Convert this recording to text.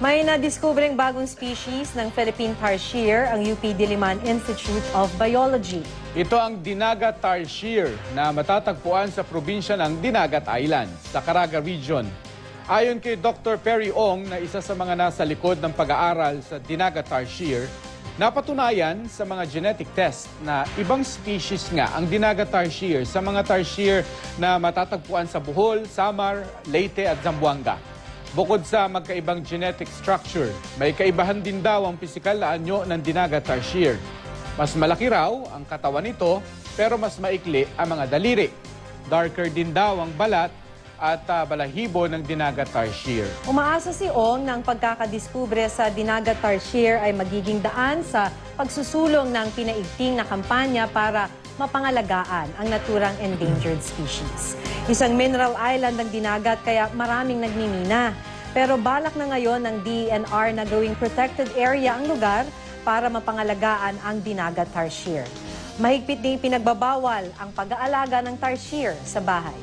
May nadiskubreng bagong species ng Philippine tarsier ang UP Diliman Institute of Biology. Ito ang Dinagat tarsier na matatagpuan sa probinsya ng Dinagat Island sa Caraga Region. Ayon kay Dr. Perry Ong na isa sa mga nasa likod ng pag-aaral sa Dinagat tarsier, napatunayan sa mga genetic test na ibang species nga ang Dinagat tarsier sa mga tarsier na matatagpuan sa Bohol, Samar, Leyte at Zamboanga. Bukod sa magkaibang genetic structure, may kaibahan din daw ang pisikal na anyo ng Dinagat tarsier. Mas malaki raw ang katawan nito pero mas maikli ang mga daliri. Darker din daw ang balat at balahibo ng Dinagat tarsier. Umaasa si Ong na ang pagkakadiskubre sa Dinagat tarsier ay magiging daan sa pagsusulong ng pinaigting na kampanya para mapangalagaan ang naturang endangered species. Isang mineral island ang Dinagat kaya maraming nagmimina. Pero balak na ngayon ng DENR na gawing protected area ang lugar para mapangalagaan ang Dinagat tarsier. Mahigpit ding pinagbabawal ang pag-aalaga ng tarsier sa bahay.